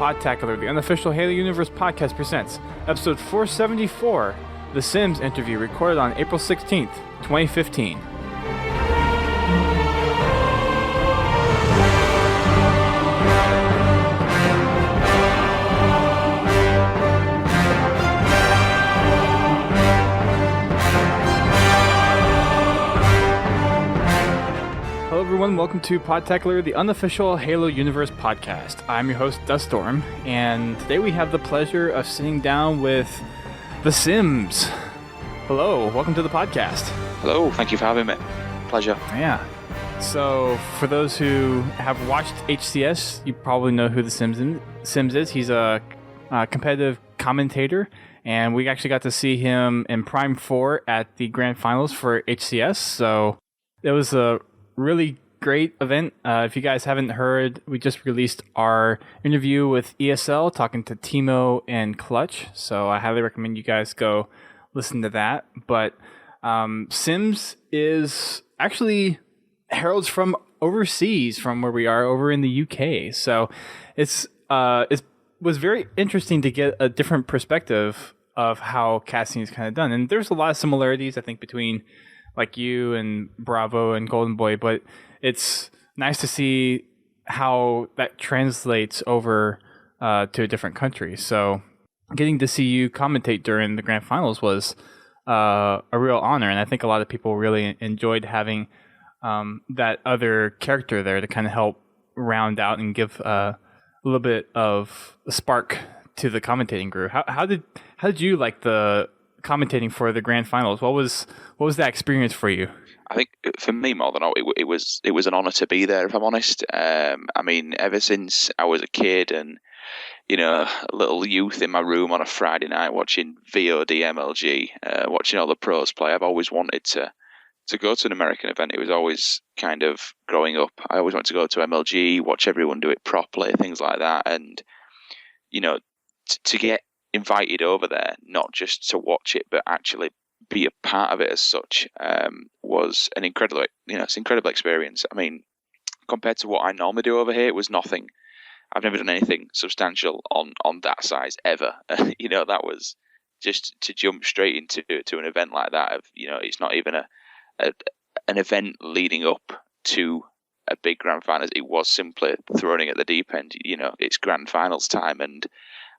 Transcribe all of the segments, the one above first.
Podtacular, the unofficial Halo Universe podcast presents episode 474, The Sims interview recorded on April 16th, 2015. Hello everyone, welcome to Podtacular, the unofficial Halo Universe podcast. I'm your host, Duststorm, and today we have the pleasure of sitting down with TheSimms. Hello, welcome to the podcast. Hello, thank you for having me. Pleasure. Yeah. So, for those who have watched HCS, you probably know who TheSimms is. He's a competitive commentator, and we actually got to see him in Prime 4 at the Grand Finals for HCS, so it was a really great event. If you guys haven't heard, we just released our interview with ESL talking to Timo and Clutch, so I highly recommend you guys go listen to that. But Sims is actually heralds from overseas, from where we are over in the UK, so it was very interesting to get a different perspective of how casting is kind of done, and there's a lot of similarities I think between like you and Bravo and Golden Boy, but it's nice to see how that translates over to a different country. So getting to see you commentate during the grand finals was a real honor, and I think a lot of people really enjoyed having that other character there to kind of help round out and give a little bit of a spark to the commentating group. How did you like the commentating for the grand finals? What was that experience for you? I think for me, more than all, it was an honour to be there, if I'm honest. I mean, ever since I was a kid and, you know, a little youth in my room on a Friday night watching VOD MLG, watching all the pros play, I've always wanted to go to an American event. It was always kind of growing up. I always wanted to go to MLG, watch everyone do it properly, things like that. And, you know, to get invited over there, not just to watch it, but actually be a part of it as such, was an incredible, it's an incredible experience. I mean, compared to what I normally do over here, it was nothing. I've never done anything substantial on that size ever. That was just to jump straight into an event like that. It's not even an event leading up to a big grand finals. It was simply throwing it at the deep end. It's grand finals time, and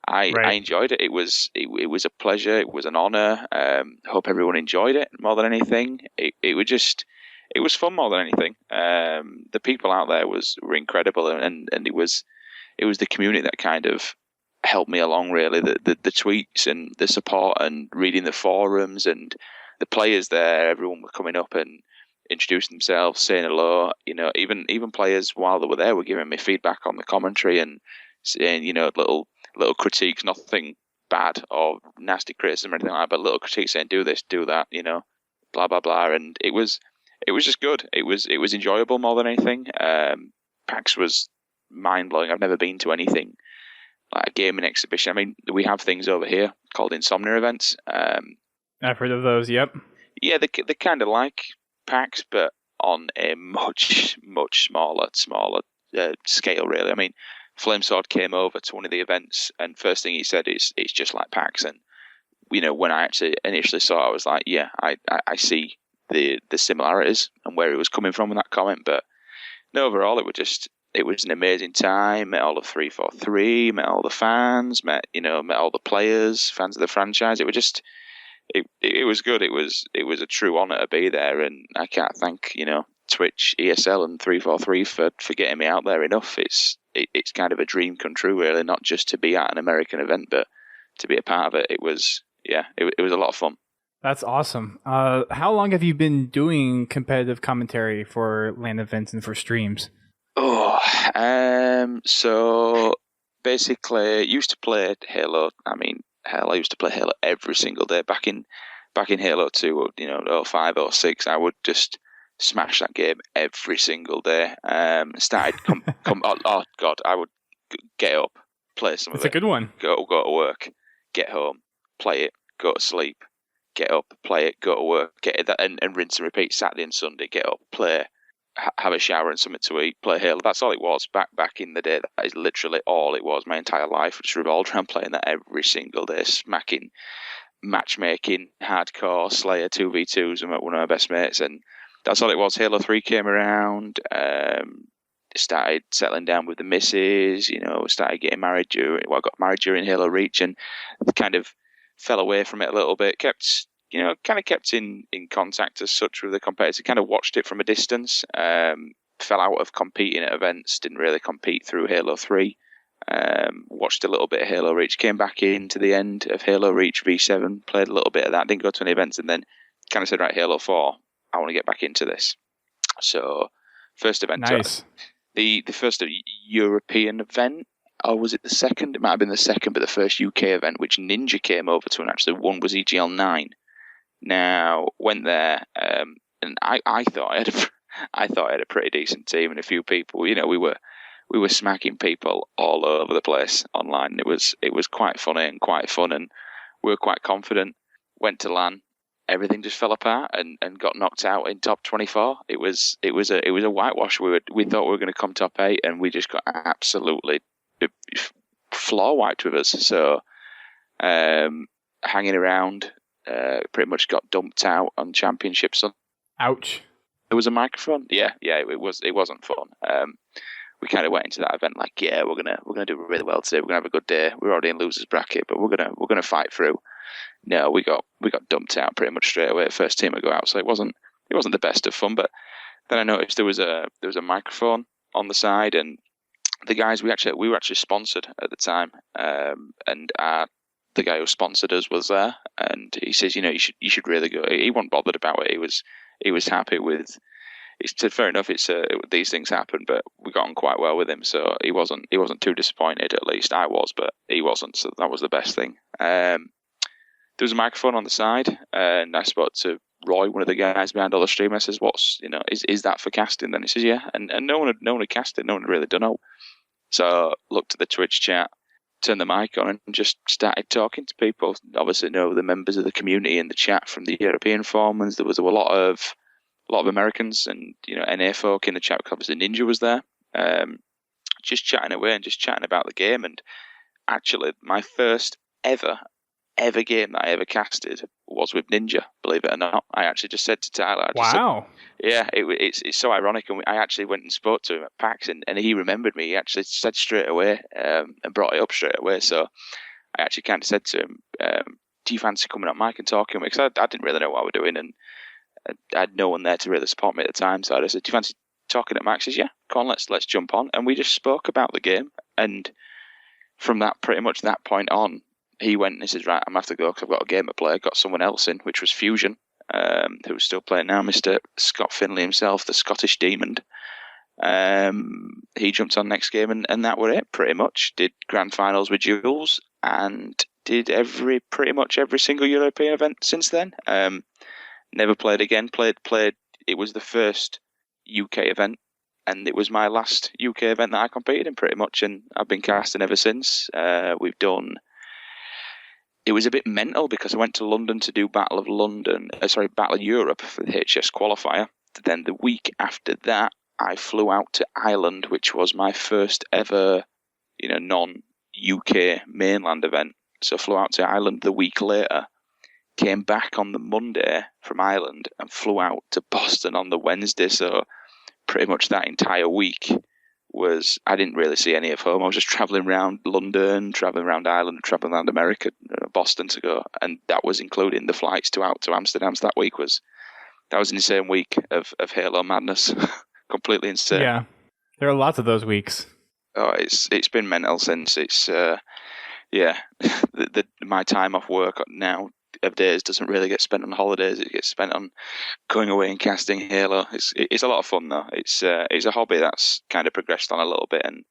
I enjoyed it. It was a pleasure. It was an honor. Hope everyone enjoyed it more than anything. It was fun more than anything. The people out there were incredible, and it was the community that kind of helped me along. Really, the tweets and the support and reading the forums and the players there. Everyone were coming up and introducing themselves, saying hello. Even players while they were there were giving me feedback on the commentary and saying little critiques, nothing bad or nasty criticism or anything like that, but little critiques saying do this, do that, blah blah blah, and it was just good. It was enjoyable more than anything. PAX was mind blowing. I've never been to anything like a gaming exhibition. I mean, we have things over here called Insomnia events. I've heard of those. Yep. Yeah, they're kind of like PAX, but on a much smaller scale. Really, I mean, Flamesword came over to one of the events, and first thing he said is it's just like PAX. And when I actually initially saw it, I was like, yeah, I see the similarities and where it was coming from in that comment. But no, overall, it was an amazing time. Met all the 343, met all the fans, met all the players, fans of the franchise. It was just it was good. It was a true honor to be there, and I can't thank Twitch, ESL, and 343 for getting me out there enough. It's kind of a dream come true, really, not just to be at an American event, but to be a part of it. It was a lot of fun. That's awesome. How long have you been doing competitive commentary for LAN events and for streams? So basically, used to play Halo. I mean, hell, I used to play Halo every single day. Back in Halo 2, 05, 06, I would just smash that game every single day. Started oh god, I would get up, play some of it. It's a good one. Go to work, get home, play it, go to sleep, get up, play it, go to work, get it, and rinse and repeat Saturday and Sunday. Get up, play, have a shower and something to eat, play Halo. That's all it was back in the day. That is literally all it was. My entire life just revolved around playing that every single day, smacking matchmaking, hardcore, Slayer 2v2s, and one of my best mates, and that's all it was. Halo 3 came around, started settling down with the missus, started getting married I got married during Halo Reach, and kind of fell away from it a little bit, kept in contact as such with the competitors, kind of watched it from a distance, fell out of competing at events, didn't really compete through Halo 3, watched a little bit of Halo Reach, came back into the end of Halo Reach V7, played a little bit of that, didn't go to any events, and then kind of said, right, Halo 4, I want to get back into this. So, first event. Nice. The first European event, or was it the second? It might have been the second, but the first UK event, which Ninja came over to and actually won, was EGL 9. Now, went there, and I thought I had a pretty decent team and a few people. We were smacking people all over the place online. It was quite funny and quite fun, and we were quite confident. Went to LAN, everything just fell apart and got knocked out in top 24. It was a whitewash. We thought we were going to come top 8, and we just got absolutely floor wiped with us. So hanging around, pretty much got dumped out on championships. Ouch. There was a microphone. Yeah, it wasn't fun. We kind of went into that event like, yeah, we're gonna do really well today. We're gonna have a good day. We're already in losers bracket, but we're gonna fight through. No, we got dumped out pretty much straight away. First team to go out, so it wasn't the best of fun. But then I noticed there was a microphone on the side, and the guys we were actually sponsored at the time, and the guy who sponsored us was there, and he says, you should really go. He wasn't bothered about it. He was happy with. It's fair enough. These things happen, but we got on quite well with him, so he wasn't too disappointed. At least I was, but he wasn't. So that was the best thing. There was a microphone on the side, and I spoke to Roy, one of the guys behind all the stream. I says, "What's is that for casting?" Then he says, "Yeah," and no one had casted. No one had really done it. So looked at the Twitch chat, turned the mic on, and just started talking to people. Obviously, the members of the community in the chat from the European forum, and there was a lot of Americans and NA folk in the chat. Obviously, Ninja was there, just chatting away and just chatting about the game. And actually, my first ever game that I ever casted was with Ninja. Believe it or not, I actually just said to Tyler, "Wow, it's so ironic." And I actually went and spoke to him at PAX, and he remembered me. He actually said straight away, and brought it up straight away. So I actually kind of said to him, "Do you fancy coming on mic and talking?" Because I didn't really know what I was doing, and I had no one there to really support me at the time. So I just said, "Do you fancy talking at Max?" He says, "Yeah, come on, let's jump on." And we just spoke about the game. And from pretty much that point on, he went and he says, "Right, I'm going to have to go because I've got a game to play." Got someone else in, which was Fusion, who's still playing now, Mr. Scott Finley himself, the Scottish Demon. He jumped on next game, and that were it, pretty much. Did grand finals with Jules, and did pretty much every single European event since then. Never played again. Played. It was the first UK event, and it was my last UK event that I competed in, pretty much. And I've been casting ever since. We've done. It was a bit mental because I went to London to do Battle of Europe for the HS qualifier. Then the week after that, I flew out to Ireland, which was my first ever, non-UK mainland event. So I flew out to Ireland the week later. Came back on the Monday from Ireland and flew out to Boston on the Wednesday. So pretty much that entire week I didn't really see any of home. I was just traveling around London, traveling around Ireland, traveling around America, Boston to go. And that was including the flights out to Amsterdam. So that was an insane week of Halo madness. Completely insane. Yeah. There are lots of those weeks. Oh, it's been mental since. It's my time off work now of days doesn't really get spent on holidays. It gets spent on going away and casting Halo. It's a lot of fun though. It's a hobby that's kind of progressed on a little bit, and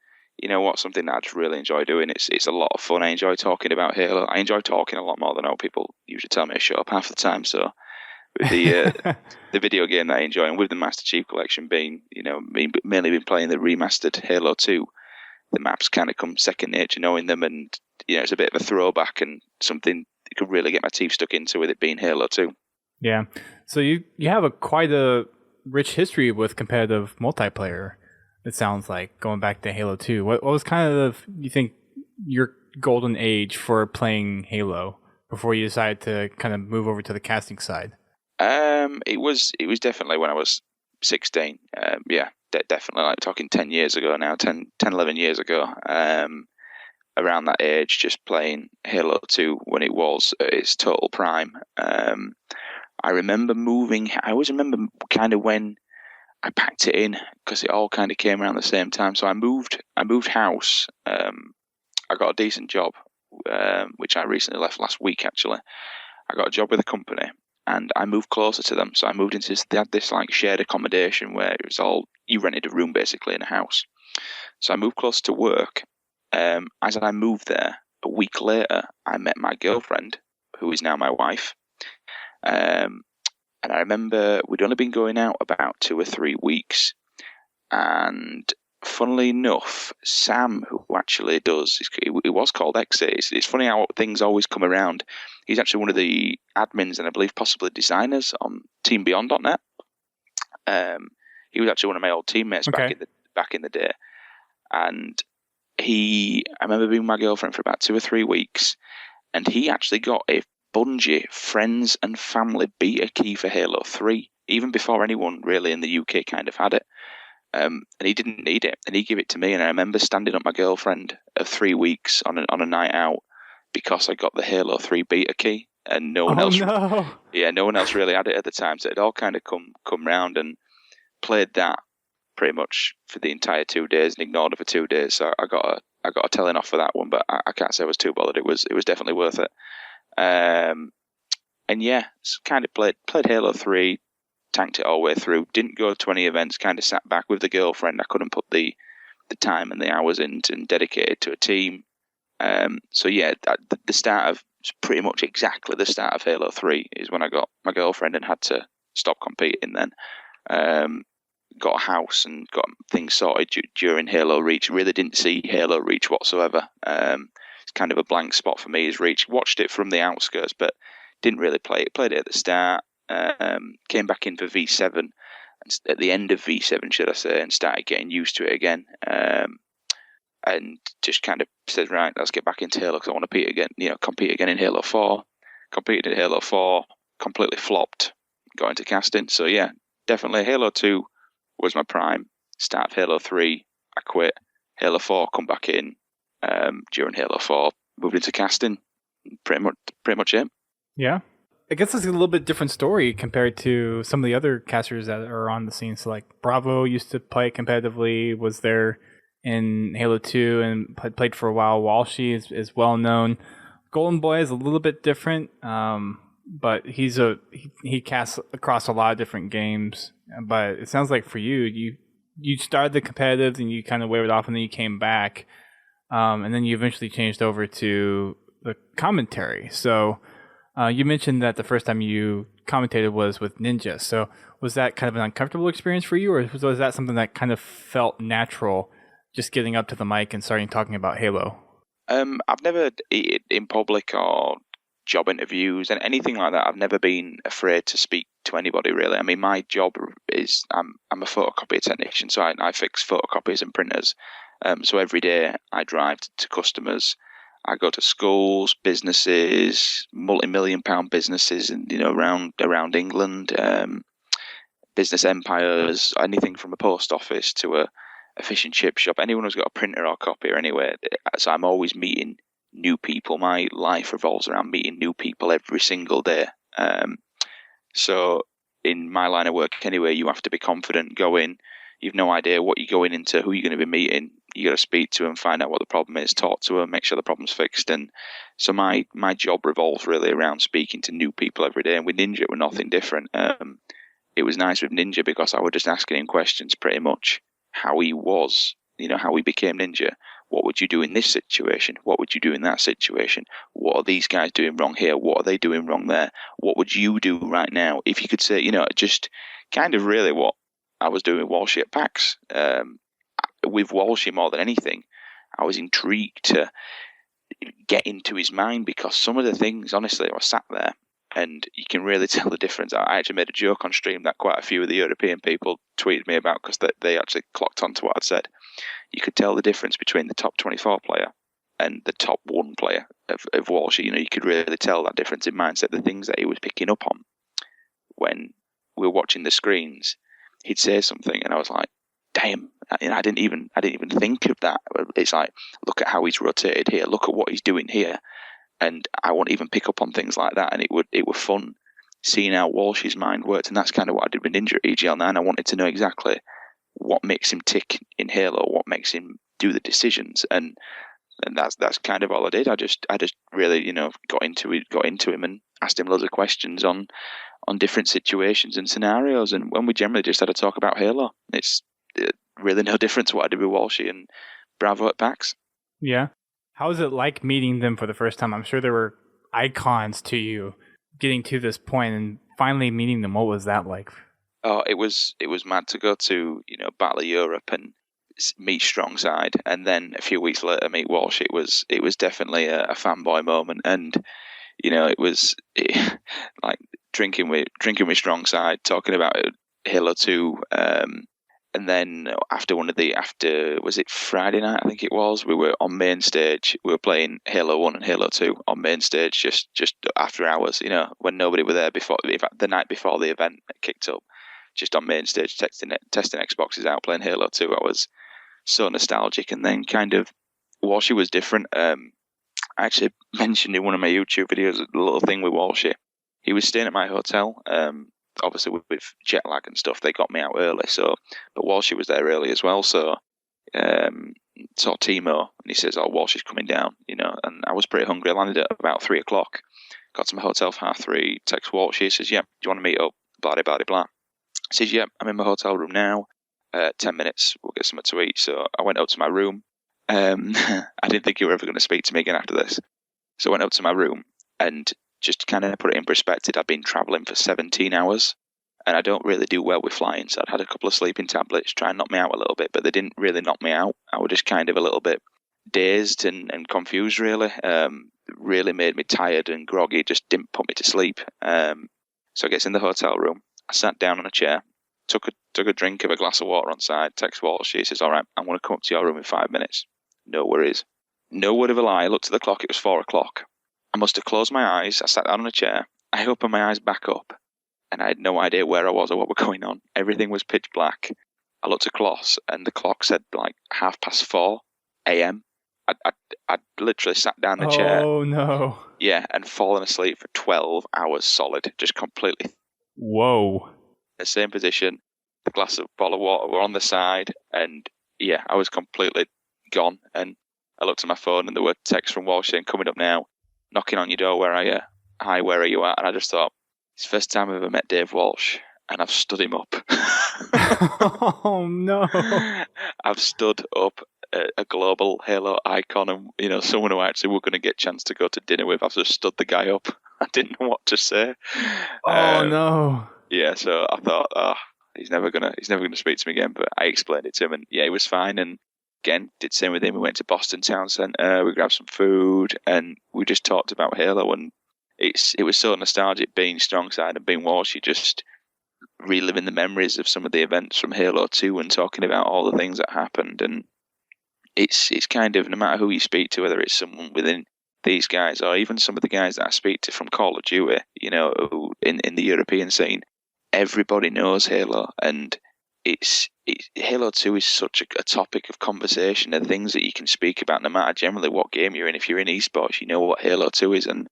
something that I just really enjoy doing. It's a lot of fun. I enjoy talking about Halo. I enjoy talking a lot more than people usually tell me to shut up half the time. So with the video game that I enjoy, and with the Master Chief Collection being mainly been playing the remastered Halo 2, the maps kind of come second nature knowing them, and it's a bit of a throwback and something you could really get my teeth stuck into with it being Halo 2. Yeah. So you have quite a rich history with competitive multiplayer. It sounds like going back to Halo 2. What was kind of you think your golden age for playing Halo before you decided to kind of move over to the casting side? It was definitely when I was 16. Yeah, definitely like talking 10 years ago now, 10, 11 years ago. Around that age, just playing Halo 2 when it was at its total prime. I remember moving. I always remember kind of when I packed it in because it all kind of came around the same time. So I moved house. I got a decent job, which I recently left last week. Actually, I got a job with a company, and I moved closer to them. So I moved into they had this like shared accommodation where it was all you rented a room basically in a house. So I moved closer to work. As I moved there, a week later, I met my girlfriend, who is now my wife. And I remember we'd only been going out about 2 or 3 weeks. And funnily enough, Sam, who actually does, it was called Exit. It's funny how things always come around. He's actually one of the admins and I believe possibly designers on TeamBeyond.net. He was actually one of my old teammates back in the day. And I remember being with my girlfriend for about 2 or 3 weeks, and he actually got a Bungie friends and family beta key for Halo 3, even before anyone really in the UK kind of had it. And he didn't need it, and he gave it to me. And I remember standing up my girlfriend of 3 weeks on a night out because I got the Halo 3 beta key, and no one else. No. Yeah, no one else really had it at the time. So it all kind of come round, and played that pretty much for the entire 2 days and ignored it for 2 days. So I got a telling off for that one, but I can't say I was too bothered. It was definitely worth it. And yeah, kind of played Halo 3, tanked it all the way through. Didn't go to any events. Kind of sat back with the girlfriend. I couldn't put the time and the hours in and dedicate it to a team. So yeah, the start of pretty much exactly the start of Halo 3 is when I got my girlfriend and had to stop competing. Then got a house and got things sorted during Halo Reach. Really didn't see Halo Reach whatsoever. It's kind of a blank spot for me as Reach. Watched it from the outskirts, but didn't really play it. Played it at the start. Came back in for V7, and at the end of V7, should I say, and started getting used to it again. And just kind of said, right, let's get back into Halo because I want to compete again in Halo 4. Competed in Halo 4, completely flopped, got into casting. So yeah, definitely Halo 2 was my prime. Start of Halo 3, I quit. Halo 4, come back in. During Halo 4, moved into casting. Pretty much it. Yeah. I guess it's a little bit different story compared to some of the other casters that are on the scene. So like Bravo used to play competitively, was there in Halo 2 and played for a while. Walshy is well known. Golden Boy is a little bit different, but he casts across a lot of different games. But it sounds like for you started the competitive and you kind of waved it off, and then you came back, and then you eventually changed over to the commentary. So you mentioned that the first time you commentated was with Ninja. So was that kind of an uncomfortable experience for you, or was that something that kind of felt natural, just getting up to the mic and starting talking about Halo? I've never, in public or job interviews and anything like that, I've never been afraid to speak to anybody, really. I mean, my job is, I'm a photocopier technician, so I fix photocopiers and printers. So every day I drive to customers. I go to schools, businesses, multi-million-pound businesses, and around England, business empires, anything from a post office to a fish and chip shop. Anyone who's got a printer or copier anywhere. So I'm always meeting new people. My life revolves around meeting new people every single day. So in my line of work anyway, you have to be confident, go in. You've no idea what you're going into, who you're going to be meeting. You got to speak to them, find out what the problem is, talk to them, make sure the problem's fixed. And so my job revolves really around speaking to new people every day. And with Ninja, we're nothing different. It was nice with Ninja because I was just asking him questions pretty much how he was, how he became Ninja. What would you do in this situation? What would you do in that situation? What are these guys doing wrong here? What are they doing wrong there? What would you do right now? If you could say, just kind of really what I was doing with Walshy at Pax. With Walshy more than anything, I was intrigued to get into his mind because some of the things, honestly, I was sat there and you can really tell the difference. I actually made a joke on stream that quite a few of the European people tweeted me about because they actually clocked onto what I'd said. You could tell the difference between the top 24 player and the top 1 player of Walsh. You could really tell that difference in mindset, the things that he was picking up on when we were watching the screens. He'd say something, and I was like, "Damn!" I didn't even think of that. It's like, look at how he's rotated here. Look at what he's doing here, and I won't even pick up on things like that. And it was fun seeing how Walsh's mind worked, and that's kind of what I did with Ninja EGL9. I wanted to know exactly what makes him tick in Halo, what makes him do the decisions, and that's kind of all I did. I just really got into him and asked him loads of questions on different situations and scenarios. And when we generally just had a talk about Halo, it's really no different to what I did with Walshy and Bravo at PAX. Yeah. How was it like meeting them for the first time? I'm sure there were icons to you getting to this point and finally meeting them. What was that like? Oh, it was mad to go to Battle of Europe and meet Strongside, and then a few weeks later meet Walsh. It was definitely a fanboy moment, and it was like drinking with Strongside, talking about Halo 2, and then after was it Friday night, I think it was, we were on main stage. We were playing Halo 1 and Halo 2 on main stage just after hours, when nobody were there before, the night before the event kicked up, just on main stage testing Xboxes out, playing Halo 2. I was so nostalgic. And then kind of Walshy was different. I actually mentioned in one of my YouTube videos a little thing with Walshy. He was staying at my hotel. Obviously with jet lag and stuff, they got me out early. But Walshy was there early as well. So saw Timo, and he says, "Oh, Walshy's coming down," And I was pretty hungry. I landed at about 3:00. Got to my hotel for 3:30. Text Walshy. He says, "Yeah, do you want to meet up?" Blah blah blah. He says, "Yeah, I'm in my hotel room now. 10 minutes, we'll get something to eat." So I went up to my room. I didn't think you were ever going to speak to me again after this. So I went up to my room and just kind of put it in perspective. I'd been traveling for 17 hours and I don't really do well with flying. So I'd had a couple of sleeping tablets, try and knock me out a little bit, but they didn't really knock me out. I was just kind of a little bit dazed and confused, really. Really made me tired and groggy, just didn't put me to sleep. So I get in the hotel room. I sat down on a chair, took a drink of a glass of water on side, text Walsh. She says, "All right, I'm going to come up to your room in 5 minutes." No worries. No word of a lie. I looked at the clock. It was 4:00. I must have closed my eyes. I sat down on a chair. I opened my eyes back up, and I had no idea where I was or what was going on. Everything was pitch black. I looked at clocks, and the clock said like 4:30 a.m. I'd literally sat down in the chair. Oh, no. Yeah, and fallen asleep for 12 hours solid, just completely. Whoa. The same position, the bottle of water were on the side, and yeah, I was completely gone. And I looked at my phone, and there were texts from Walsh saying, "Coming up now, knocking on your door, where are you? Hi, where are you at?" And I just thought, it's the first time I've ever met Dave Walsh, and I've stood him up. Oh, no. I've stood up a global Halo icon, and someone who actually we're going to get a chance to go to dinner with. I've just stood the guy up. I didn't know what to say. Oh, no. Yeah, so I thought, he's never gonna speak to me again. But I explained it to him, and yeah, he was fine. And again, did the same with him. We went to Boston Town Centre. We grabbed some food, and we just talked about Halo. And it was so nostalgic being Strongside and being Walshy, just reliving the memories of some of the events from Halo 2 and talking about all the things that happened. And it's kind of, no matter who you speak to, whether it's someone within these guys or even some of the guys that I speak to from Call of Duty, who in the European scene, everybody knows Halo, and it's Halo 2 is such a topic of conversation and things that you can speak about no matter generally what game you're in. If you're in esports, you know what Halo 2 is. And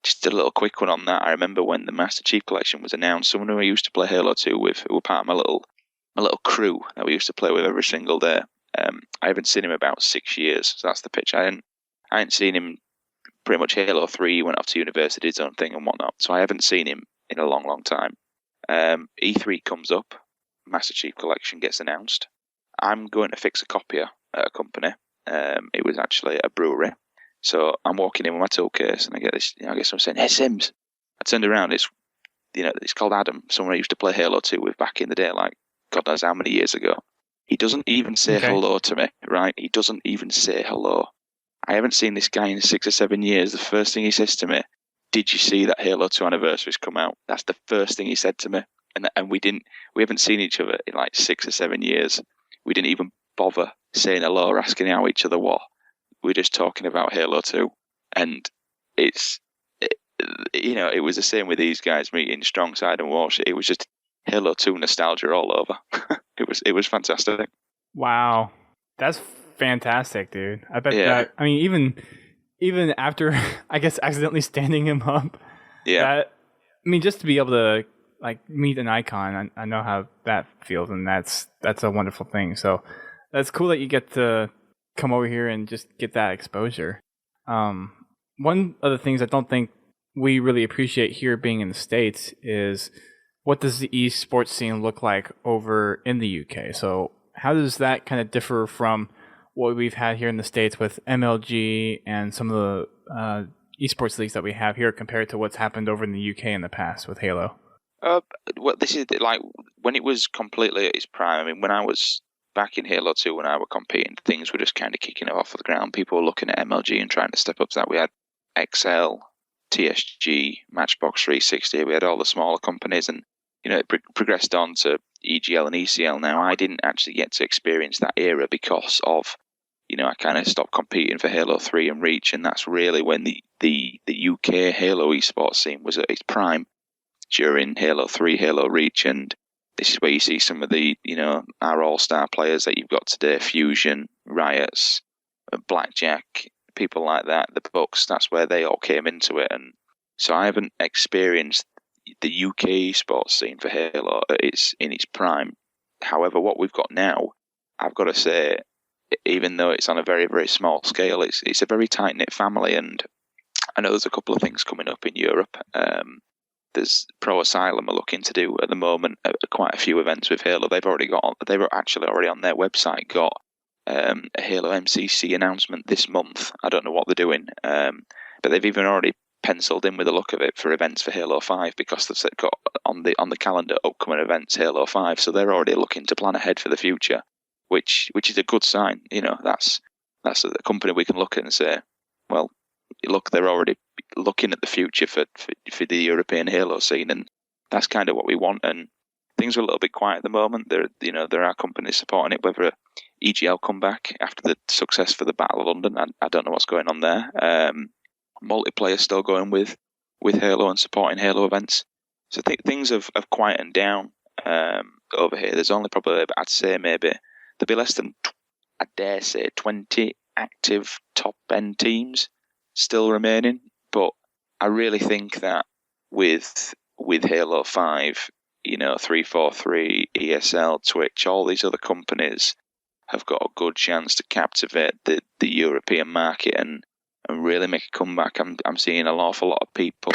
just a little quick one on that, I remember when the Master Chief Collection was announced, someone who I used to play Halo 2 with, who were part of my little crew that we used to play with every single day. I haven't seen him about 6 years, so that's the pitch. I hadn't seen him pretty much. Halo 3, went off to university, did his own thing and whatnot, so I haven't seen him in a long, long time. E3 comes up, Master Chief Collection gets announced. I'm going to fix a copier at a company. It was actually a brewery. So I'm walking in with my toolcase, and I get this. I get someone saying, "Hey, Sims." I turned around. It's called Adam, someone I used to play Halo 2 with back in the day, like God knows how many years ago. He doesn't even say hello to me, right? He doesn't even say hello. I haven't seen this guy in 6 or 7 years. The first thing he says to me, did you see that Halo 2 anniversary's come out? That's the first thing he said to me. And we haven't seen each other in like 6 or 7 years. We didn't even bother saying hello or asking how each other were. We're just talking about Halo 2. And it was the same with these guys meeting Strongside and Walsh. It was just Halo 2 nostalgia all over. It was fantastic. Wow. That's fantastic, dude. I bet Yeah. that, I mean, even after, I guess, accidentally standing him up, just to be able to like meet an icon, I know how that feels, and that's a wonderful thing. So that's cool that you get to come over here and just get that exposure. One of the things I don't think we really appreciate here being in the States is what does the esports scene look like over in the UK? So how does that kind of differ from what we've had here in the States with MLG and some of the esports leagues that we have here compared to what's happened over in the UK in the past with Halo? Well, this is like when it was completely at its prime. I mean, when I was back in Halo 2, when I were competing, things were just kind of kicking off the ground. People were looking at MLG and trying to step up to that. We had XL, TSG, Matchbox 360. We had all the smaller companies, and it progressed on to EGL and ECL. Now, I didn't actually get to experience that era because of, I kind of stopped competing for Halo 3 and Reach, and that's really when the UK Halo esports scene was at its prime during Halo 3, Halo Reach, and this is where you see some of the, our all-star players that you've got today, Fusion, Riots, Blackjack, people like that, the Bucks, that's where they all came into it. And so I haven't experienced the UK sports scene for Halo in its prime. However, what we've got now, I've got to say, even though it's on a very, very small scale, it's a very tight-knit family, and I know there's a couple of things coming up in Europe. There's Pro Asylum are looking to do at the moment quite a few events with Halo. They were actually already on their website got a Halo MCC announcement this month. I don't know what they're doing, but they've even already penciled in with the look of it for events for Halo 5 because they've got on the calendar upcoming events Halo 5. So they're already looking to plan ahead for the future, which is a good sign. That's a company we can look at and say, well, look, they're already looking at the future for the European Halo scene, and that's kind of what we want. And things are a little bit quiet at the moment. There are companies supporting it. Whether EGL come back after the success for the Battle of London, I don't know what's going on there. Multiplayer still going with Halo and supporting Halo events. So I think things have quietened down over here. There's only probably, I'd say maybe there'll be less than, I dare say, 20 active top end teams still remaining, but I really think that with Halo 5, 343, ESL, Twitch, all these other companies have got a good chance to captivate the European market and really make a comeback. I'm seeing an awful lot of people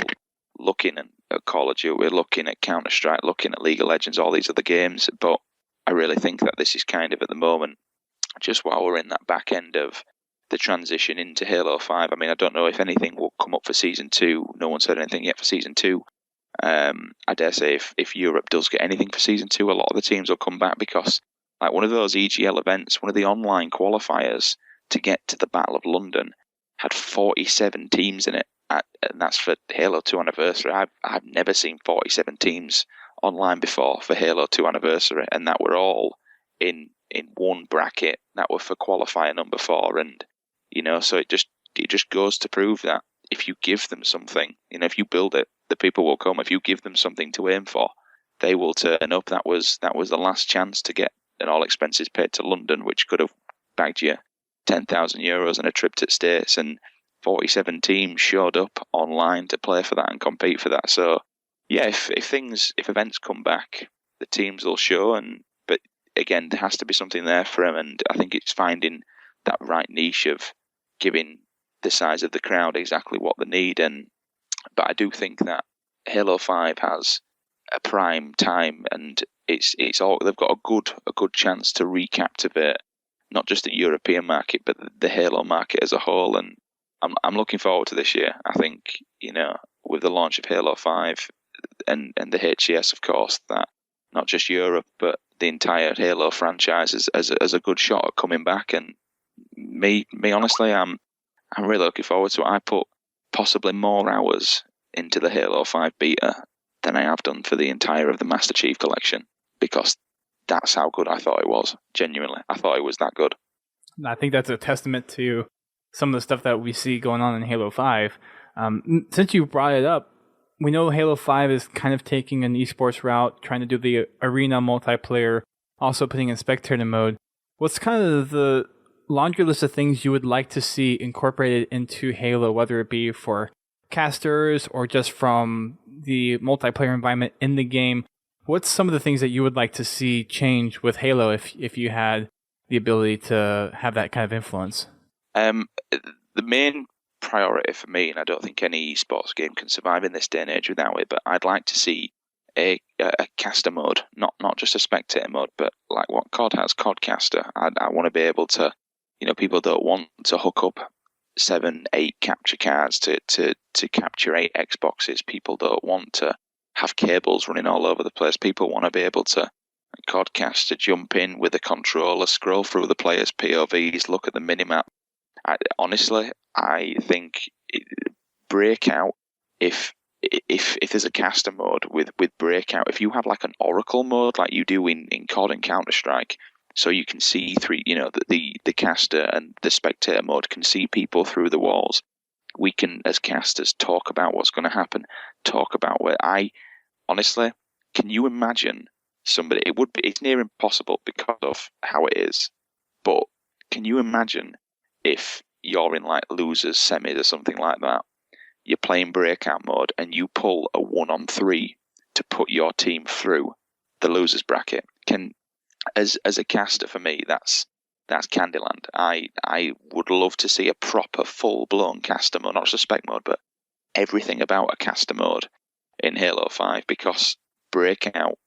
looking at Call of Duty, looking at Counter-Strike, looking at League of Legends, all these other games, but I really think that this is kind of at the moment, just while we're in that back end of the transition into Halo 5. I mean, I don't know if anything will come up for Season 2. No one's heard anything yet for Season 2. I dare say if Europe does get anything for Season 2, a lot of the teams will come back because like one of those EGL events, one of the online qualifiers to get to the Battle of London had 47 teams in it, and that's for Halo 2 Anniversary. I've never seen 47 teams online before for Halo 2 Anniversary, and that were all in one bracket. That were for qualifier number 4, and so it just goes to prove that if you give them something, if you build it, the people will come. If you give them something to aim for, they will turn up. That was the last chance to get an all expenses paid to London, which could have bagged you €10,000 and a trip to the States, and 47 teams showed up online to play for that and compete for that. So yeah, if events come back, the teams will show, but again, there has to be something there for them, and I think it's finding that right niche of giving the size of the crowd exactly what they need. But I do think that Halo 5 has a prime time, and it's all they've got a good chance to recaptivate not just the European market but the Halo market as a whole. And I'm looking forward to this year. I think with the launch of Halo 5 and the HCS, of course, that not just Europe but the entire Halo franchise as a good shot at coming back. And me honestly, I'm really looking forward to it. I put possibly more hours into the Halo 5 beta than I have done for the entire of the Master Chief Collection, because that's how good I thought it was. Genuinely, I thought it was that good. I think that's a testament to some of the stuff that we see going on in Halo 5. Since you brought it up, we know Halo 5 is kind of taking an esports route, trying to do the arena multiplayer, also putting in spectator mode. What's kind of the laundry list of things you would like to see incorporated into Halo, whether it be for casters or just from the multiplayer environment in the game? What's some of the things that you would like to see change with Halo if you had the ability to have that kind of influence? The main priority for me, and I don't think any esports game can survive in this day and age without it, but I'd like to see a caster mode, not just a spectator mode, but like what COD has, COD caster. I want to be able to, people don't want to hook up 7-8 capture cards to capture 8 Xboxes. People don't want to have cables running all over the place. People want to be able to CODcast to jump in with a controller, scroll through the players' POVs, look at the minimap. Honestly, I think Breakout, if there's a caster mode with Breakout, if you have like an Oracle mode like you do in COD and Counter-Strike, so you can see through, the caster and the spectator mode can see people through the walls. We can, as casters, talk about what's going to happen, talk about where honestly, can you imagine somebody, it's near impossible because of how it is, but can you imagine if you're in like losers semis or something like that, you're playing breakout mode and you pull a 1-on-3 to put your team through the losers bracket? As a caster, for me, that's Candyland. I would love to see a proper full-blown caster mode, not just a spec mode, but everything about a caster mode in Halo 5, because breakout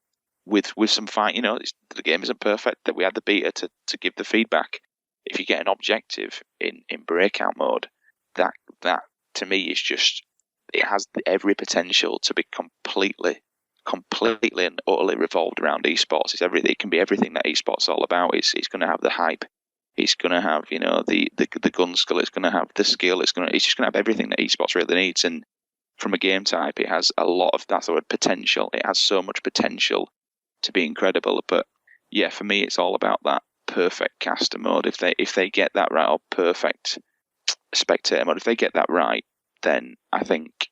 with some fight, the game isn't perfect, that we had the beta to give the feedback. If you get an objective in breakout mode, that to me is just, it has every potential to be completely and utterly revolved around esports. It can be everything that esports is all about. It's going to have the hype. It's going to have the gun skill. It's going to have the skill. It's just going to have everything that esports really needs. And from a game type, it has a lot of that sort of potential. It has so much potential to be incredible. But yeah, for me, it's all about that perfect caster mode. If they get that right, or perfect spectator mode, if they get that right, then I think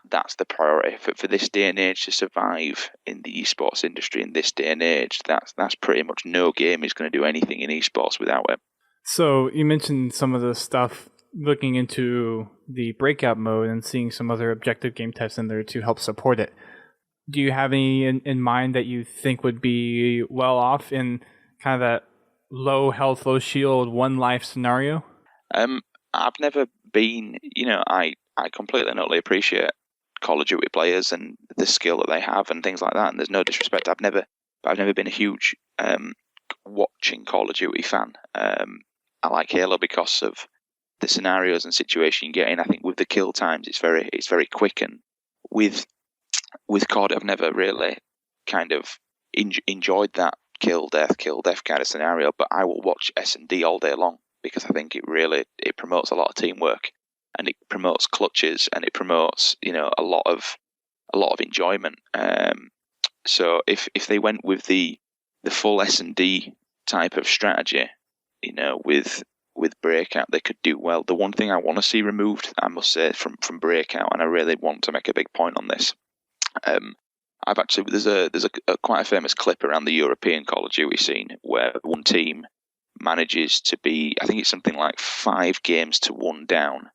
that's the priority for this day and age to survive in the esports industry. In this day and age, that's pretty much, no game is going to do anything in esports without it. So you mentioned some of the stuff looking into the breakout mode and seeing some other objective game types in there to help support it. Do you have any in mind that you think would be well off in kind of that low health, low shield, one life scenario? I've never been, I completely and utterly appreciate Call of Duty players and the skill that they have and things like that. And there's no disrespect. I've never been a huge watching Call of Duty fan. I like Halo because of the scenarios and situation you get in. I think with the kill times, it's very quick, and with COD, I've never really kind of enjoyed that kill death kind of scenario. But I will watch S&D all day long because I think it promotes a lot of teamwork, and it promotes clutches, and it promotes a lot of enjoyment. So if they went with the full S&D type of strategy, with Breakout, they could do well. The one thing I want to see removed, I must say, from Breakout, and I really want to make a big point on this. There's a quite a famous clip around the European Call of Duty scene where one team manages to be, I think it's something like 5 games to 1 down.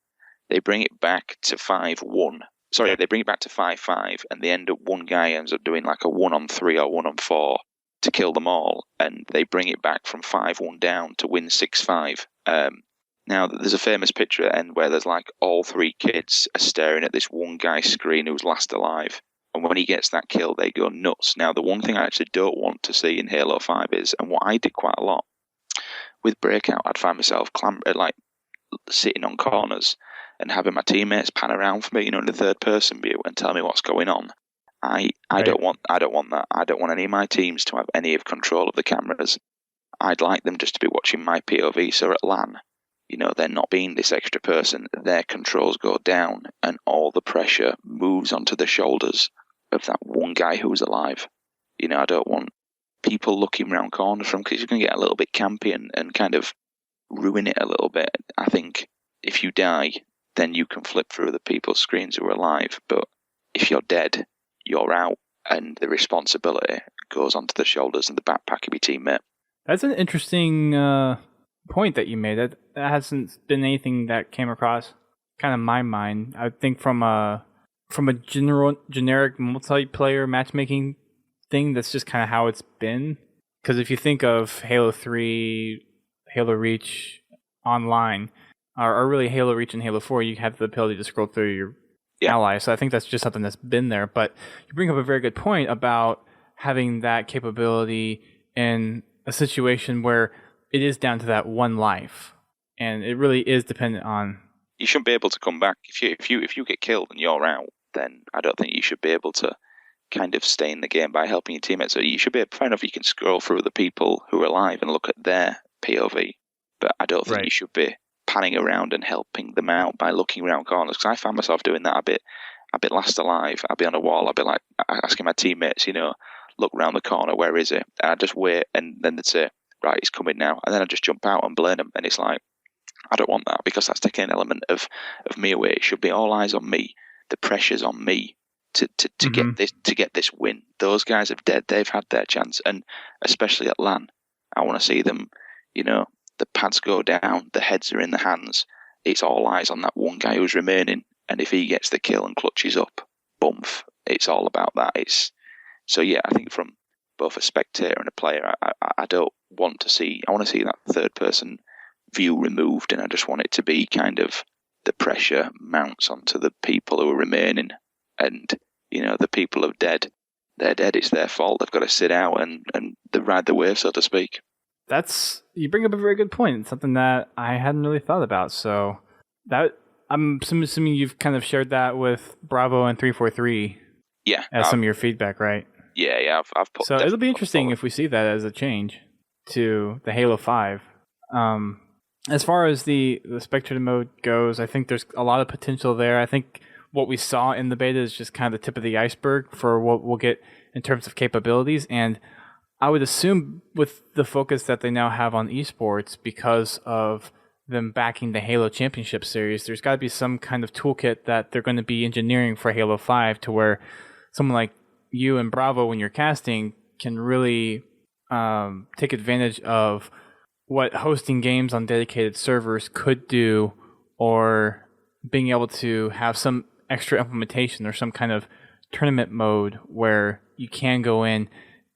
They bring it back to 5-1. Sorry, they bring it back to 5-5, and they end up, one guy ends up doing like a 1-on-3 or 1-on-4 to kill them all, and they bring it back from 5-1 down to win 6-5. Now, there's a famous picture at the end where there's like all 3 kids are staring at this one guy's screen who's last alive. And when he gets that kill, they go nuts. Now, the one thing I actually don't want to see in Halo 5 is, and what I did quite a lot, with Breakout, I'd find myself sitting on corners and having my teammates pan around for me, in the third person view and tell me what's going on. I don't want that. I don't want any of my teams to have any of control of the cameras. I'd like them just to be watching my POV. So at LAN, they're not being this extra person, their controls go down and all the pressure moves onto the shoulders of that one guy who's alive. I don't want people looking around corners from, because you're going to get a little bit campy and kind of ruin it a little bit. I think if you die, then you can flip through the people's screens who are alive. But if you're dead, you're out, and the responsibility goes onto the shoulders and the backpack of your teammate. That's an interesting point that you made. That hasn't been anything that came across kind of my mind. I think from a generic multiplayer matchmaking thing, that's just kind of how it's been. Because if you think of Halo 3, Halo Reach online, or really Halo Reach and Halo 4, you have the ability to scroll through your allies. So I think that's just something that's been there. But you bring up a very good point about having that capability in a situation where it is down to that one life, and it really is dependent on. You shouldn't be able to come back if you get killed and you're out. Then I don't think you should be able to kind of stay in the game by helping your teammates. So you should be fair enough. You can scroll through the people who are alive and look at their POV, but I don't think you should be panning around and helping them out by looking around corners. Because I found myself doing that a bit last alive. I'd be on a wall. I'd be like asking my teammates, look around the corner. Where is it? And I'd just wait, and then they'd say, right, he's coming now. And then I'd just jump out and blame them. And it's like, I don't want that, because that's taking an element of me away. It should be all eyes on me. The pressure's on me to get this win. Those guys are dead. They've had their chance, and especially at LAN, I want to see them. The pads go down, the heads are in the hands. It's all eyes on that one guy who's remaining, and if he gets the kill and clutches up, bump. It's all about that. I think from both a spectator and a player, I don't want to see. I want to see that third person view removed, and I just want it to be kind of the pressure mounts onto the people who are remaining, and the people are dead. They're dead. It's their fault. They've got to sit out and they ride the wave, so to speak. You bring up a very good point. It's something that I hadn't really thought about. So that I'm assuming you've kind of shared that with Bravo and 343. Yeah, as some of your feedback, right? Yeah. I've put. So it'll be interesting if we see that as a change to the Halo 5. As far as the spectator mode goes, I think there's a lot of potential there. I think what we saw in the beta is just kind of the tip of the iceberg for what we'll get in terms of capabilities. And I would assume with the focus that they now have on esports, because of them backing the Halo Championship Series, there's got to be some kind of toolkit that they're going to be engineering for Halo 5 to where someone like you and Bravo, when you're casting, can really take advantage of what hosting games on dedicated servers could do, or being able to have some extra implementation or some kind of tournament mode where you can go in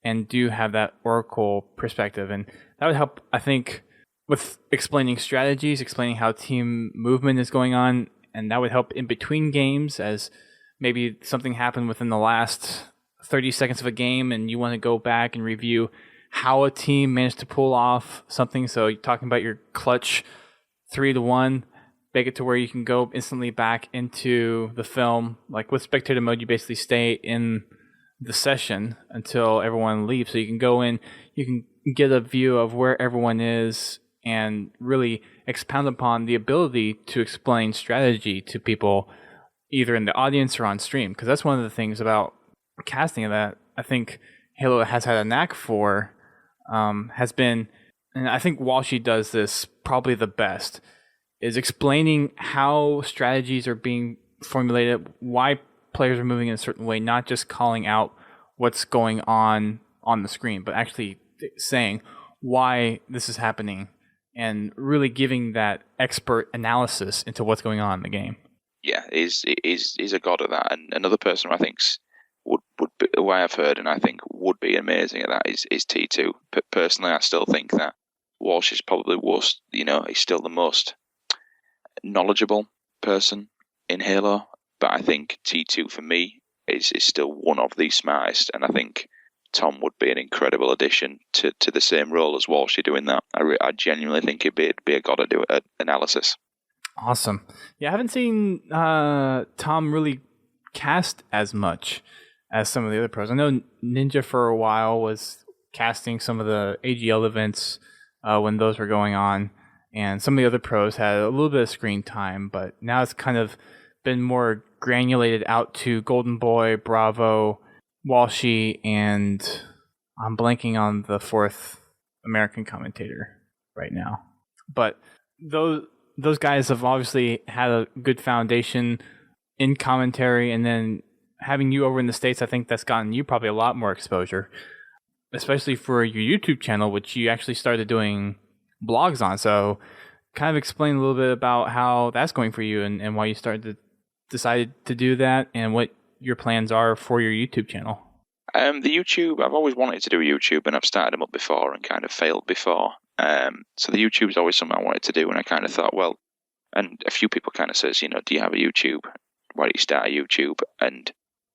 and do have that Oracle perspective. And that would help, I think, with explaining strategies, explaining how team movement is going on, and that would help in between games, as maybe something happened within the last 30 seconds of a game and you want to go back and review how a team managed to pull off something. So you're talking about your clutch 3-1, make it to where you can go instantly back into the film. Like with spectator mode, you basically stay in the session until everyone leaves. So you can go in, you can get a view of where everyone is, and really expound upon the ability to explain strategy to people either in the audience or on stream. Because that's one of the things about casting that I think Halo has had a knack for, has been, and I think Walshy does this probably the best, is explaining how strategies are being formulated, why players are moving in a certain way, not just calling out what's going on the screen, but actually saying why this is happening and really giving that expert analysis into what's going on in the game. Yeah, he's a god at that. And another person who I think would be, the way I've heard, and I think would be amazing at that is T2. But personally, I still think that Walsh is probably worst. He's still the most knowledgeable person in Halo. But I think T2 for me is still one of the smartest, and I think Tom would be an incredible addition to the same role as Walshy doing that. I genuinely think he'd be a god at doing analysis. Awesome. Yeah, I haven't seen Tom really cast as much as some of the other pros. I know Ninja for a while was casting some of the AGL events when those were going on, and some of the other pros had a little bit of screen time, but now it's kind of been more granulated out to Golden Boy, Bravo, Walshy, and I'm blanking on the fourth American commentator right now. But those guys have obviously had a good foundation in commentary, and then having you over in the States, I think that's gotten you probably a lot more exposure, especially for your YouTube channel, which you actually started doing blogs on. So kind of explain a little bit about how that's going for you and why you decided to do that and what your plans are for your YouTube channel. The YouTube, I've always wanted to do YouTube, and I've started them up before and kind of failed before. So the YouTube is always something I wanted to do, and I kind of thought, well, and a few people kind of says, do you have a YouTube? Why don't you start a YouTube? And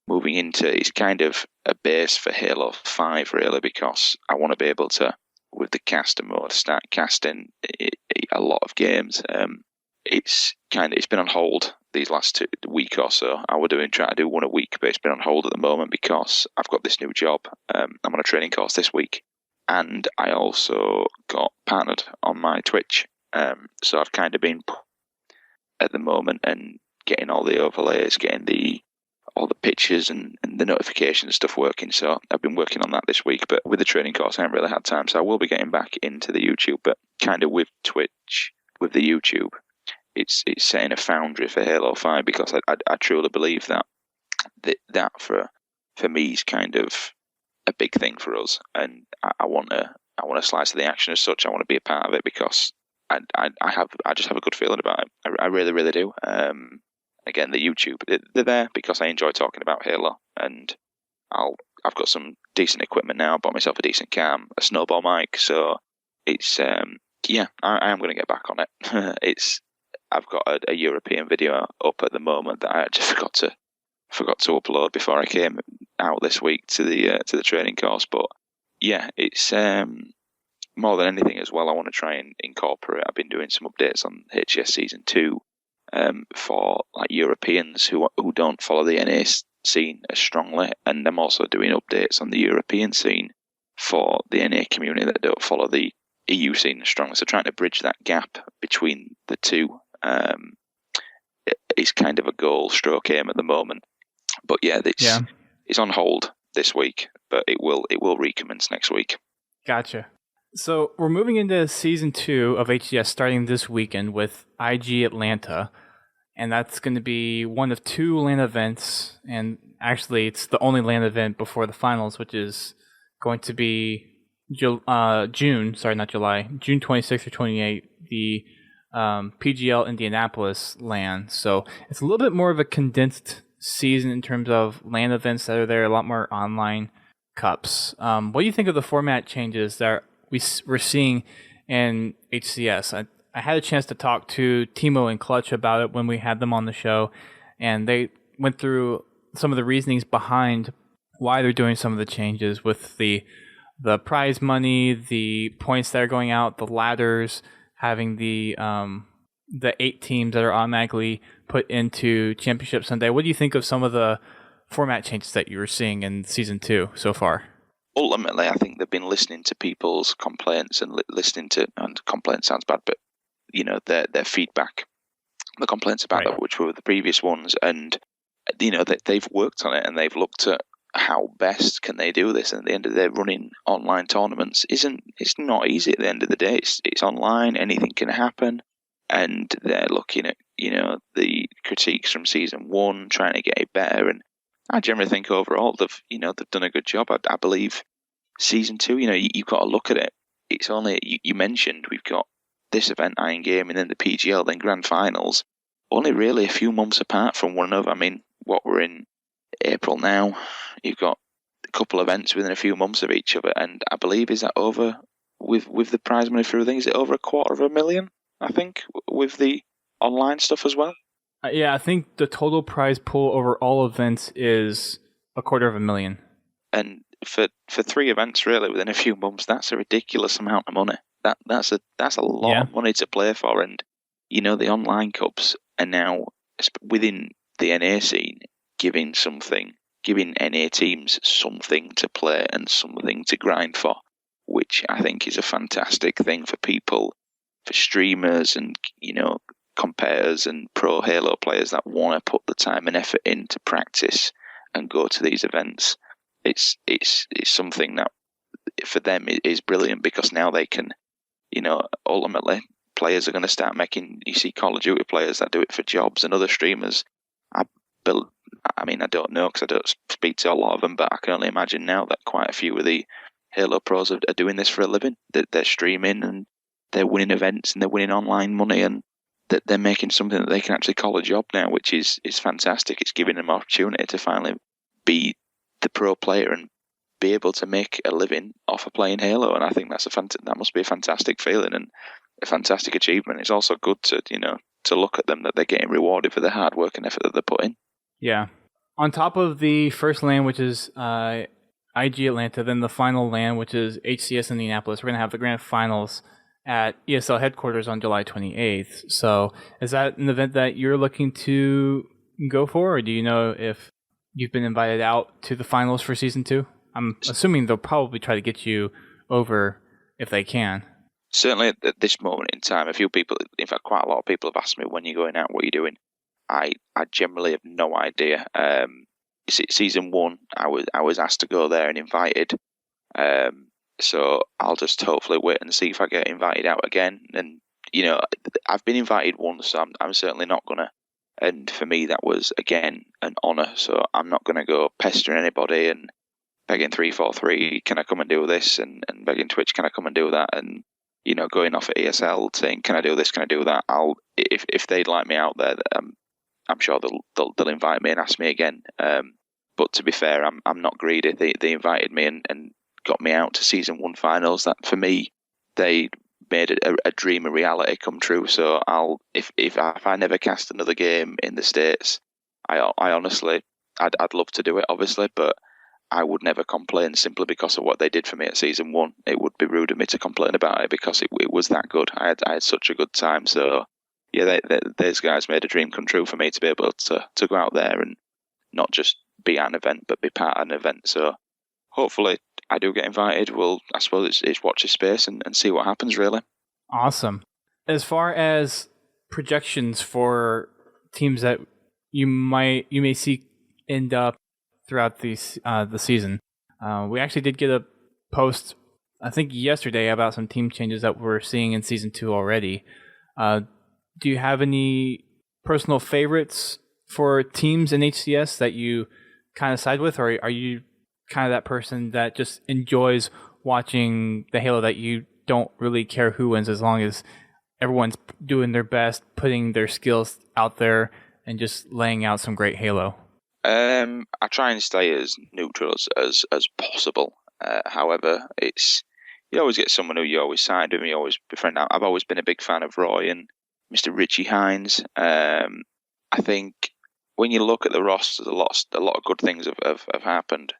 moving into, it's kind of a base for Halo 5, really, because I want to be able to, with the caster mode, start casting a lot of games. It's been on hold these last week or so. I would try to do one a week, but it's been on hold at the moment because I've got this new job. I'm on a training course this week, and I also got partnered on my Twitch. So I've kind of been at the moment and getting all the overlays, getting all the pictures and the notification stuff working. So I've been working on that this week, but with the training course, I haven't really had time. So I will be getting back into the YouTube, but kind of with Twitch, with the YouTube, it's setting a foundry for Halo 5 because I truly believe that for me is kind of a big thing for us, and I want to slice of the action as such. I want to be a part of it because I just have a good feeling about it. I really, really do. Again, the YouTube, they're there because I enjoy talking about Halo, and I've got some decent equipment now. I bought myself a decent cam, a snowball mic, so it's I am going to get back on it. I've got a European video up at the moment that I actually forgot to upload before I came out this week to the training course. But yeah, it's more than anything as well, I want to try and incorporate. I've been doing some updates on HCS Season 2 for like Europeans who don't follow the NA scene as strongly, and I'm also doing updates on the European scene for the NA community that don't follow the EU scene as strongly. So trying to bridge that gap between the two is kind of a goal stroke aim at the moment. But yeah, it's on hold this week, but it will recommence next week. Gotcha. So we're moving into Season 2 of HCS starting this weekend with IG Atlanta, and that's going to be one of 2 LAN events, and actually it's the only LAN event before the finals, which is going to be June 26th or 28th, the PGL Indianapolis LAN. So it's a little bit more of a condensed season in terms of LAN events that are there, a lot more online cups. What do you think of the format changes that we're seeing in HCS? I had a chance to talk to Timo and Clutch about it when we had them on the show, and they went through some of the reasonings behind why they're doing some of the changes with the prize money, the points that are going out, the ladders, having the 8 teams that are automatically put into Championship Sunday. What do you think of some of the format changes that you were seeing in Season 2 so far? Ultimately, I think they've been listening to people's complaints and and complaint sounds bad, but their feedback, the complaints about that, which were the previous ones, and they've worked on it and they've looked at how best can they do this. And at the end of the day, running online tournaments it's not easy. At the end of the day, it's online, anything can happen, and they're looking at the critiques from Season 1, trying to get it better. And I generally think overall they've done a good job. I believe Season 2, you've got to look at it. It's only you mentioned we've got this event, Iron Game, and then the PGL, then Grand Finals, only really a few months apart from one another. I mean, we're in April now. You've got a couple of events within a few months of each other, and I believe is that over with the prize money for everything? Is it over $250,000? I think with the online stuff as well. Yeah, I think the total prize pool over all events is $250,000. And for 3 events really within a few months, that's a ridiculous amount of money. That's a lot of money to play for, and the online cups are now within the NA scene giving NA teams something to play and something to grind for, which I think is a fantastic thing for people for streamers and competitors and pro Halo players that want to put the time and effort in to practice and go to these events. It's something that for them is brilliant, because now they can, ultimately players are going to start making. You see Call of Duty players that do it for jobs, and other streamers. I don't know because I don't speak to a lot of them, but I can only imagine now that quite a few of the Halo pros are doing this for a living. They're streaming and they're winning events and they're winning online money, and that they're making something that they can actually call a job now, which is fantastic. It's giving them an opportunity to finally be the pro player and be able to make a living off of playing Halo, and I think that must be a fantastic feeling and a fantastic achievement. It's also good to look at them that they're getting rewarded for the hard work and effort that they're putting. Yeah. On top of the first LAN, which is IG Atlanta, then the final LAN, which is HCS Indianapolis, we're going to have the grand finals at ESL headquarters on July 28th. So is that an event that you're looking to go for, or do you know if you've been invited out to the finals for Season 2? I'm assuming they'll probably try to get you over if they can. Certainly at this moment in time, a few people, in fact quite a lot of people have asked me, when you're going out, what are you doing? I generally have no idea. Season 1, I was asked to go there and invited. So I'll just hopefully wait and see if I get invited out again. And I've been invited once, so I'm certainly not gonna. And for me, that was again an honour. So I'm not gonna go pestering anybody and begging 343, can I come and do this? And begging Twitch, can I come and do that? And going off at ESL saying, can I do this? Can I do that? If they'd like me out there, I'm sure they'll invite me and ask me again. But to be fair, I'm not greedy. They invited me and got me out to Season 1 finals. That for me, they made a dream a reality come true. So if I never cast another game in the States, I honestly, I'd love to do it, obviously, but I would never complain simply because of what they did for me at Season 1. It would be rude of me to complain about it because it was that good. I had such a good time. So yeah, those guys made a dream come true for me to be able to go out there and not just be at an event, but be part of an event. So hopefully I do get invited. I suppose it's watch this space and see what happens, really. Awesome. As far as projections for teams that you may see end up throughout the season, we actually did get a post, I think yesterday, about some team changes that we're seeing in Season 2 already. Do you have any personal favorites for teams in HCS that you kind of side with, or are you kind of that person that just enjoys watching the Halo, that you don't really care who wins as long as everyone's doing their best, putting their skills out there, and just laying out some great Halo? I try and stay as neutral as possible. However, you always get someone who you always side with, you always befriend. I've always been a big fan of Roy and Mr. Richie Hines. I think when you look at the roster, a lot of good things have happened.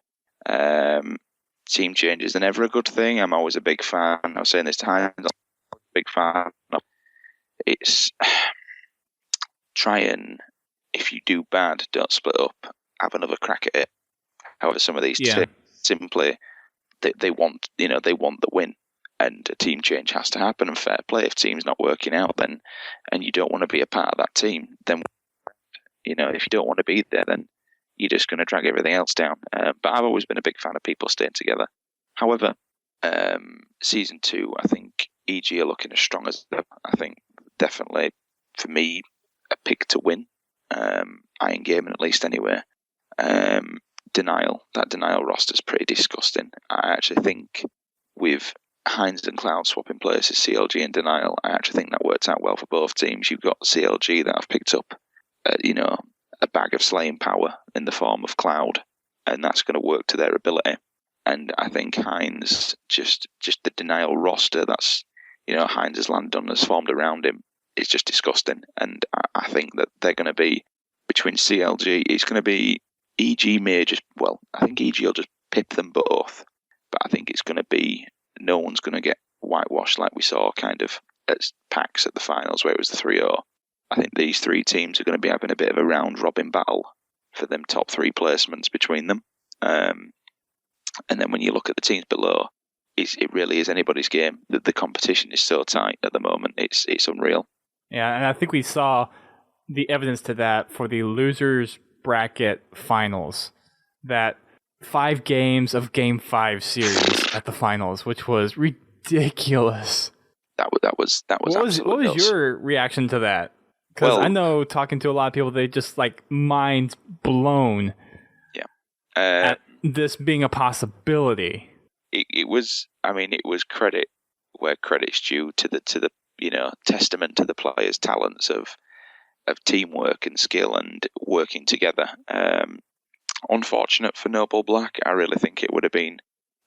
Team changes are never a good thing. I'm always a big fan. I was saying this to Hines, I'm a big fan. It's try and, if you do bad, don't split up. Have another crack at it. However, some of these teams simply they want the win, and a team change has to happen. And fair play, if team's not working out, then and you don't want to be a part of that team, then if you don't want to be there, then you're just going to drag everything else down. But I've always been a big fan of people staying together. However, Season 2, I think EG are looking as strong as ever. I think definitely for me a pick to win. Iron Gaming, at least anyway. That Denial roster's pretty disgusting. I actually think with Hines and Cloud swapping places, CLG and Denial, I actually think that worked out well for both teams. You've got CLG that have picked up, a bag of slaying power in the form of Cloud, and that's going to work to their ability. And I think Hines, just the Denial roster, that's Hines' Landon has formed around him, it's just disgusting. And I think that they're going to be, between CLG, it's going to be EG may just, I think EG will just pip them both. But I think it's going to be, no one's going to get whitewashed like we saw kind of at PAX at the finals where it was the 3-0. I think these three teams are going to be having a bit of a round-robin battle for them top three placements between them. And then when you look at the teams below, it really is anybody's game. The competition is so tight at the moment. It's unreal. Yeah, and I think we saw the evidence to that for the losers bracket finals. That 5 games of Game 5 series at the finals, which was ridiculous. That was What was your reaction to that? Because I know talking to a lot of people, they just like mind blown. Yeah. At this being a possibility. It was. I mean, it was credit where credit's due to the testament to the players' talents of teamwork and skill and working together. Unfortunate for Noble Black. I really think it would have been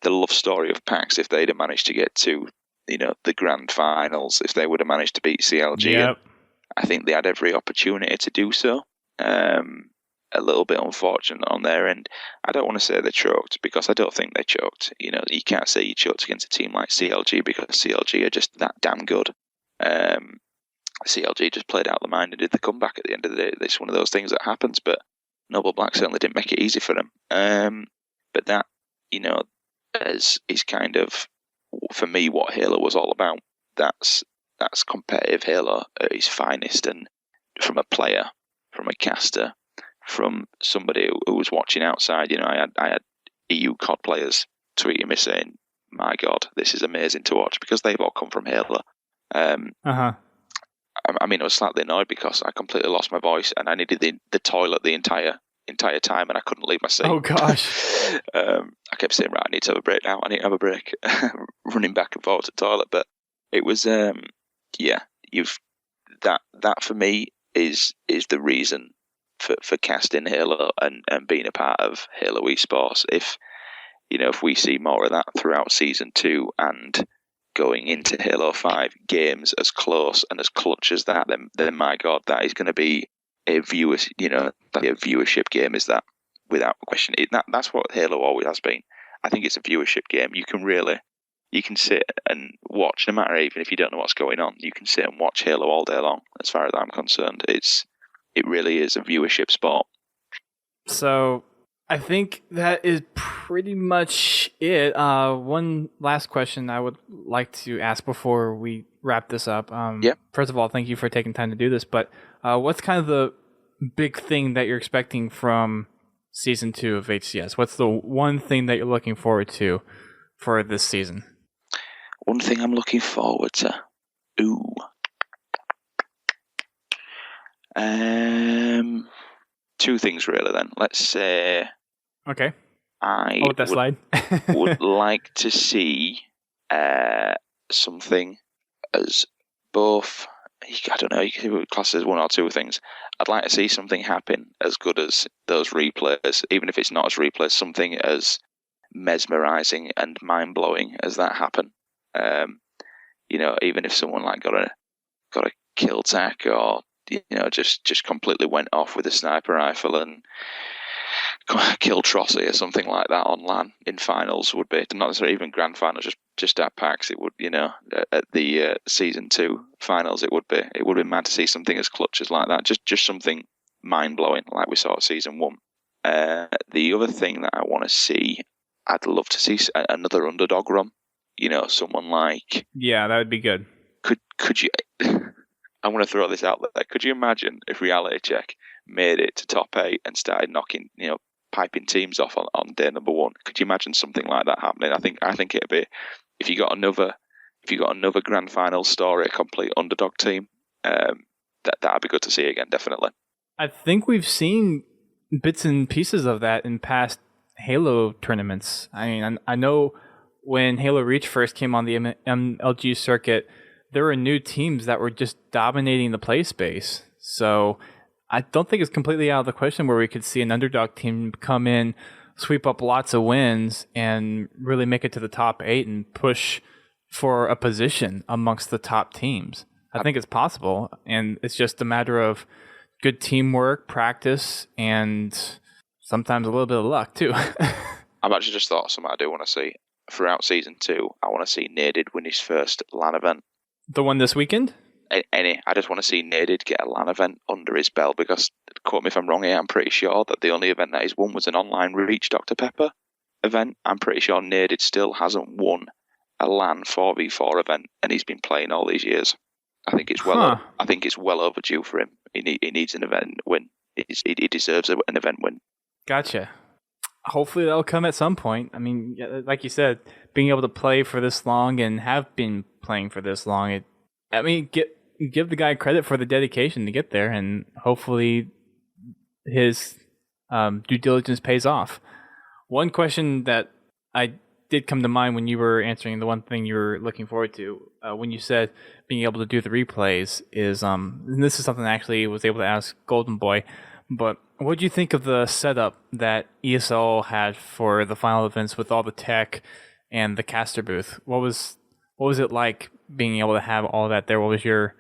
the love story of Pax if they'd have managed to get to the grand finals, if they would have managed to beat CLG. Yep. I think they had every opportunity to do so. A little bit unfortunate on their end. I don't want to say they choked, because I don't think they choked. You can't say you choked against a team like CLG, because CLG are just that damn good. CLG just played out the mind and did the comeback at the end of the day. It's one of those things that happens, but Noble Black certainly didn't make it easy for them. But that, is kind of, for me, what Halo was all about. That's competitive Halo at its finest, and from a player, from a caster, from somebody who was watching outside. I had EU COD players tweeting me saying, "My God, this is amazing to watch," because they've all come from Halo. I mean, I was slightly annoyed because I completely lost my voice and I needed the toilet the entire time, and I couldn't leave my seat. Oh gosh! I kept saying, "Right, I need to have a break now. I need to have a break." Running back and forth to the toilet, but it was, that for me is the reason for casting Halo and being a part of Halo esports. If we see more of that throughout Season 2 and going into Halo 5 games as close and as clutch as that, then my God, that is going to be a viewership game, is that, without question. That's what Halo always has been. I think it's a viewership game. You can sit and watch, no matter, even if you don't know what's going on, you can sit and watch Halo all day long. As far as I'm concerned, it really is a viewership sport. So I think that is pretty much it. One last question I would like to ask before we wrap this up. First of all, thank you for taking time to do this, but what's kind of the big thing that you're expecting from Season 2 of HCS? What's the one thing that you're looking forward to for this season? One thing I'm looking forward to? Two things really then. Let's say... Okay. Slide. would like to see something as both... I don't know, you can class it as one or two things. I'd like to see something happen as good as those replays, even if it's not as replays, something as mesmerizing and mind-blowing as that happen. Even if someone like got a kill tack, or just completely went off with a sniper rifle and killed Trossi or something like that on LAN in finals, would be, not necessarily even grand finals, just at PAX. It would, at the Season 2 finals, it would be mad to see something as clutch as like that. Just something mind-blowing like we saw at Season 1. The other thing that I want to see, I'd love to see another underdog run. Someone like... Yeah, that would be good. Could you... I want to throw this out there. Could you imagine if Reality Check made it to top 8 and started knocking, piping teams off on day number 1? Could you imagine something like that happening? I think it'd be, if you got another grand final story, a complete underdog team, that'd be good to see again, definitely. I think we've seen bits and pieces of that in past Halo tournaments. I mean, I know when Halo Reach first came on the MLG circuit, there were new teams that were just dominating the play space. So I don't think it's completely out of the question where we could see an underdog team come in, sweep up lots of wins, and really make it to the top 8 and push for a position amongst the top teams. I think it's possible, and it's just a matter of good teamwork, practice, and sometimes a little bit of luck too. I've actually just thought of something I do want to see. Throughout Season 2, I want to see Naded win his first LAN event. The one this weekend? I just want to see Naded get a LAN event under his belt, because, quote me if I'm wrong here, I'm pretty sure that the only event that he's won was an online Reach Dr. Pepper event. I'm pretty sure Naded still hasn't won a LAN 4v4 event, and he's been playing all these years. I think it's well overdue for him. He needs an event win. He deserves an event win. Gotcha. Hopefully that'll come at some point. I mean, like you said, being able to play for this long and have been playing for this long, give the guy credit for the dedication to get there, and hopefully his due diligence pays off. One question that I did come to mind when you were answering the one thing you were looking forward to, when you said being able to do the replays, is and this is something I actually was able to ask Golden Boy, but what do you think of the setup that ESL had for the final events with all the tech and the caster booth? What was it like being able to have all that there? What was your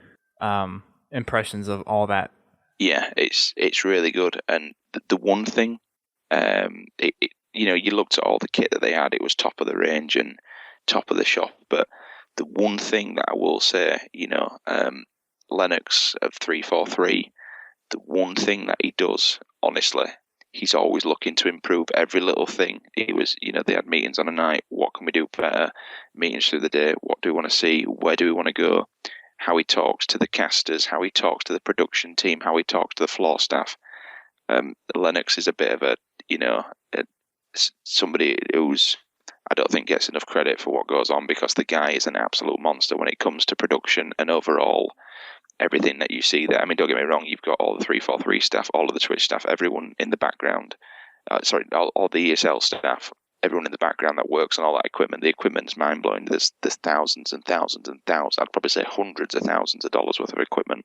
impressions of all that? Yeah, it's really good. And the one thing, you looked at all the kit that they had, it was top of the range and top of the shop. But the one thing that I will say, Lennox of 343, the one thing that he does, honestly, he's always looking to improve every little thing. It was, they had meetings on a night. What can we do better? Meetings through the day. What do we want to see? Where do we want to go? How he talks to the casters, how he talks to the production team, how he talks to the floor staff. Lennox is a bit of somebody who's, I don't think, gets enough credit for what goes on, because the guy is an absolute monster when it comes to production and overall everything that you see there. I mean, don't get me wrong, you've got all the 343 staff, all of the Twitch staff, everyone in the background, all the ESL staff, everyone in the background that works on all that equipment. The equipment's mind-blowing. There's thousands and thousands and thousands, I'd probably say hundreds of thousands of dollars worth of equipment.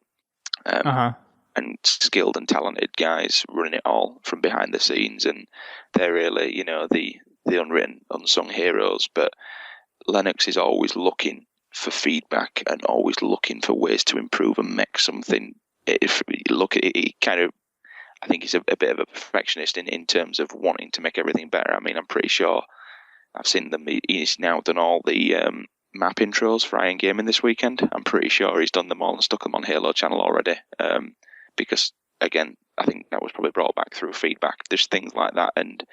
And skilled and talented guys running it all from behind the scenes, and they're really, the unwritten, unsung heroes. But Lennox is always looking for feedback and always looking for ways to improve and make something. If you look at it, I think he's a bit of a perfectionist in terms of wanting to make everything better. I mean, I'm pretty sure I've seen them. He's now done all the map intros for Iron Gaming this weekend. I'm pretty sure he's done them all and stuck them on Halo channel already. Because again, I think that was probably brought back through feedback. There's things like that, and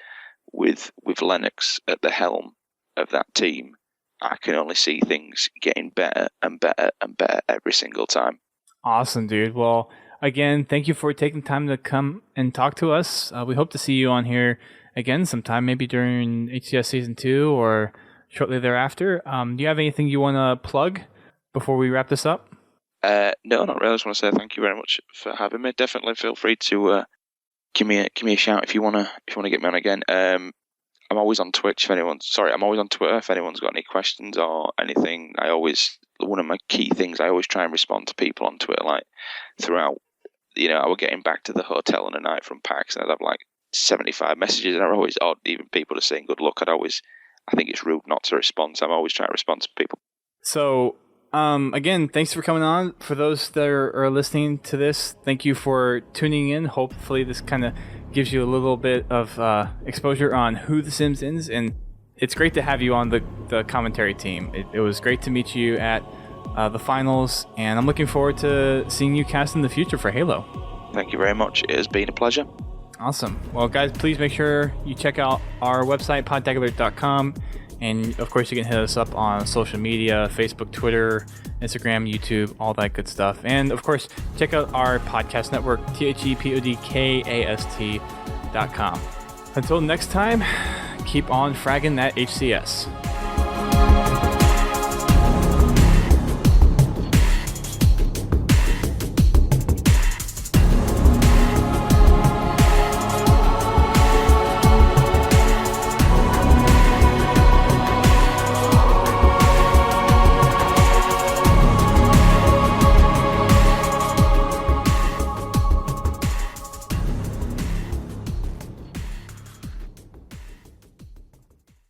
with Lennox at the helm of that team, I can only see things getting better and better and better every single time. Awesome, dude. Well, again, thank you for taking time to come and talk to us. We hope to see you on here again sometime, maybe during HCS Season 2 or shortly thereafter. Do you have anything you want to plug before we wrap this up? No, not really. I just want to say thank you very much for having me. Definitely feel free to give me a shout if you want to get me on again. I'm always on Twitch I'm always on Twitter if anyone's got any questions or anything. One of my key things, I always try and respond to people on Twitter, like throughout, I was getting back to the hotel on a night from PAX, and I'd have like 75 messages, and even people just saying good luck. I think it's rude not to respond, so I'm always trying to respond to people. So, again, thanks for coming on. For those that are listening to this, thank you for tuning in. Hopefully this kind of gives you a little bit of exposure on who TheSimms is, and it's great to have you on the commentary team. It was great to meet you at the finals, and I'm looking forward to seeing you cast in the future for Halo. Thank you very much. It has been a pleasure. Awesome. Well, guys, please make sure you check out our website, podtacular.com. And, of course, you can hit us up on social media, Facebook, Twitter, Instagram, YouTube, all that good stuff. And, of course, check out our podcast network, thepodcast.com. Until next time, keep on fragging that HCS.